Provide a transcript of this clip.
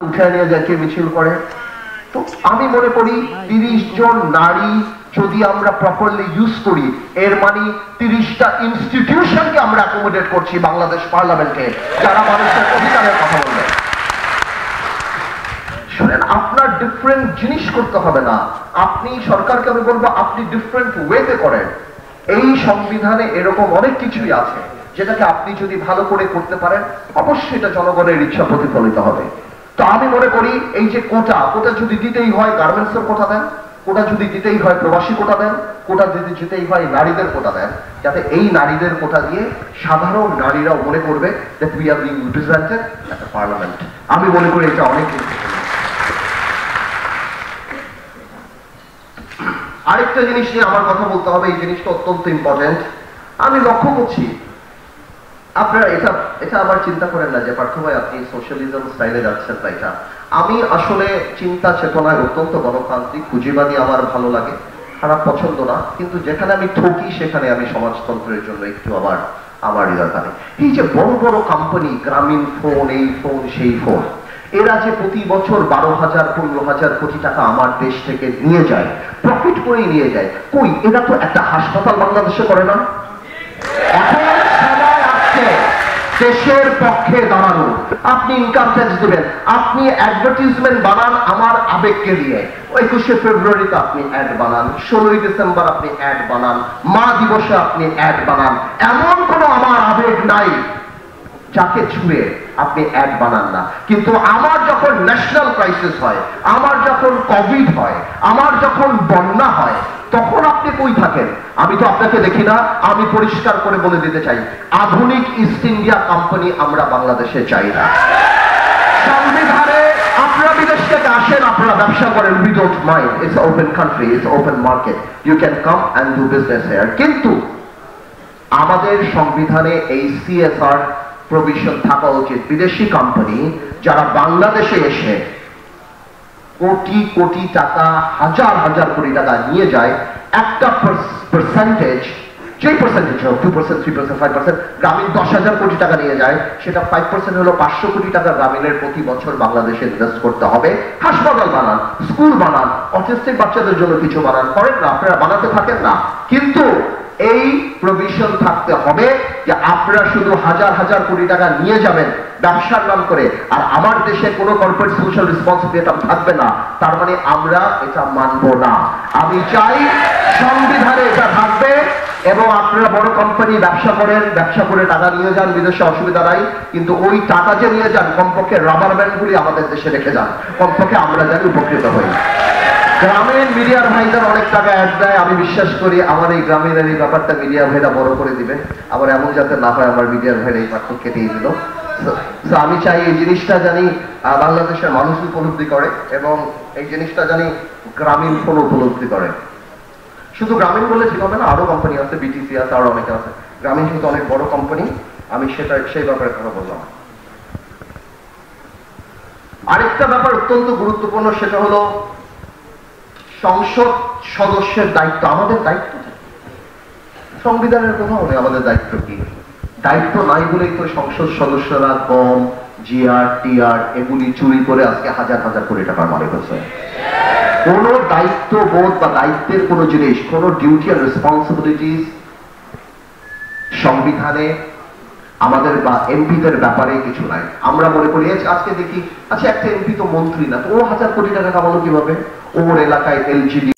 উঠে নিয়ে যাকে মিছিল করে। তো আমি মনে করি 30 জন নারী যদি আমরা প্রপারলি ইউজ করি, এর মানে 30টা ইনস্টিটিউশনকে আমরা অ্যাকোমোডেট করছি বাংলাদেশ পার্লামেন্টে, যারা মানুষের অধিকারের কথা বলবে। শুনেন, আপনার ডিফারেন্ট জিনিস করতে হবে না, আপনি সরকারকে আমি বলবো আপনি ডিফারেন্ট ওয়েতে করেন। এই সংবিধানে এরকম অনেক কিছুই আছে যেটাকে আপনি যদি ভালো করে করতে পারেন, অবশ্যই এটা জনগণের ইচ্ছা প্রতিফলিত হবে। তো আমি মনে করি এই যে কোটা যদি দিতেই হয় গার্মেন্টসের কোটা দেন, কোটা যদি দিতেই হয় প্রবাসী কোটা দেন, কোটা যদি দিতেই হয় নারীদের কোটা দেন, যাতে এই নারীদের কোটা দিয়ে সাধারণ নারীরাও মনে করবে that we are being represented at the parliament। আমি মনে করি এটা অনেক। আরেকটা জিনিস নিয়ে আমার কথা বলতে হবে, এই জিনিসটা অত্যন্ত ইম্পর্টেন্ট। আমি লক্ষ্য করছি আপনারা এটা আবার চিন্তা করেন না যে পার্থ ভাই আপনি সোশ্যালিজম স্টাইলে যাচ্ছেন বা এটা। আমি আসলে চিন্তা চেতনায় অত্যন্ত গণতান্ত্রিক, পুঁজিবাদী আমার ভালো লাগে, খারাপ পছন্দ না, কিন্তু যেখানে আমি ঠকি সেখানে আমি সমাজতন্ত্রের জন্য একটু আমার দরকার। এই যে বড় বড় কোম্পানি, গ্রামীণ ফোন, এই ফোন সেই ফোন, এরা যে প্রতি বছর 12,000 15,000 কোটি টাকা আমার দেশ থেকে নিয়ে যায়, প্রফিট করে নিয়ে যায়, কই এরা তো একটা হাসপাতাল বাংলাদেশে করে না। এখন সময় আসছে দেশের পক্ষে দাঁড়ানো। আপনি ইনকাম ট্যাক্স দেবেন, আপনি অ্যাডভার্টাইজমেন্ট বানান আমার আবেগকে দিয়ে। 21শে ফেব্রুয়ারিতে আপনি অ্যাড বানান, 16ই ডিসেম্বর আপনি অ্যাড বানান, মা দিবসে আপনি অ্যাড বানান, এমন কোনো আমার আবেগ নাই যাকে ছুঁয়ে আপনি অ্যাড বানান না। কিন্তু আমার যখন ন্যাশনাল ক্রাইসিস হয়, আমার যখন কোভিড হয়, আমার যখন বন্যা হয়, তখন আপনি কই থাকেন? আমি তো আপনাকে দেখি না। আমি পরিষ্কার করে বলে দিতে চাই, আধুনিক ইস্ট ইন্ডিয়া কোম্পানি আমরা বাংলাদেশে চাই না। সংবিধানে আপনারা বিদেশ থেকে আসেন, আপনারা ব্যবসা করেন, we don't mind, it's open country, it's open market, you can come and do business here. কিন্তু আমাদের সংবিধানে এই CSR প্রভিশন থাকা উচিত। বিদেশি কোম্পানি যারা বাংলাদেশে এসে কোটি কোটি টাকা, হাজার হাজার কোটি টাকা নিয়ে যায়, একটা পার্সেন্টেজ, যে পার্সেন্টেজ হোক, 2%, 3%, 5%, গ্রামীণ 10,000 কোটি টাকা নিয়ে যায়, সেটা 5% হলো 500 কোটি টাকা গ্রামীণের প্রতি বছর বাংলাদেশে ইনভেস্ট করতে হবে। হাসপাতাল বানান, স্কুল বানান, অটিস্টিক বাচ্চাদের জন্য কিছু বানান, করেন না? আপনারা বানাতে থাকেন না? কিন্তু এই প্রভিশন থাকতে হবে যে আপনারা শুধু হাজার হাজার কোটি টাকা নিয়ে যাবেন ব্যবসার নাম করে, আর আমার দেশে কোনো কর্পোরেট সোশ্যাল রেসপন্সিবিলিটি থাকবে না। তার মানে আমরা এটা মানব না। আমি চাই সংবিধানে এটা থাকবে, এবং আপনারা বড় কোম্পানি ব্যবসা করেন, ব্যবসা করে টাকা নিয়ে যান বিদেশে, অসুবিধা নাই, কিন্তু ওই টাকা যে নিয়ে যান কমপক্ষে রাবার ব্যান্ডগুলি আমাদের দেশে রেখে যান, কমপক্ষে আমরা জানি উপকৃত হই। গ্রামীণ মিডিয়ার ভাইদের অনেক টাকা অ্যাড দেয়, আমি বিশ্বাস করি আমার এই গ্রামীণ এই ব্যাপারটা মিডিয়া ভাইরা বড় করে দিবে। আবার এমন যাতে না হয় আমার মিডিয়ার ভাইরা এই পার্থক্য কেটেই দিল। আমি চাই এই জিনিসটা জানি বাংলাদেশের মানুষ উপলব্ধি করে, এবং এই জিনিসটা জানি গ্রামীণ ফোন উপলব্ধি করে। শুধু গ্রামীণ বলে ঠিক হবে না, আরো কোম্পানি আছে, BTC আছে, আরো অনেকে আছে। গ্রামীণ কিন্তু অনেক বড় কোম্পানি, আমি সেই ব্যাপারে কথা বললাম। আরেকটা ব্যাপার অত্যন্ত গুরুত্বপূর্ণ, সেটা হলো সংসদ সদস্যের দায়িত্ব। আমাদের দায়িত্ব সংবিধানের কোথাও নেই আমাদের দায়িত্ব কি। দায়িত্ব নাই বলেই তো সংসদ সদস্যরা গম, GR, TR এগুলি চুরি করে আজকে হাজার হাজার কোটি টাকার মালিক হচ্ছে। কোন দায়িত্ব বোধ বা দায়িত্বের কোন জিনিস, কোন ডিউটি আর রেসপন্সিবিলিটিস সংবিধানে আমাদের বা এমপিদের ব্যাপারে কিছু নাই। আমরা মনে করি আজকে দেখি, আচ্ছা একটা এমপি তো মন্ত্রী না, তো ও হাজার কোটি টাকা কামালো কিভাবে? ওর এলাকায় LGD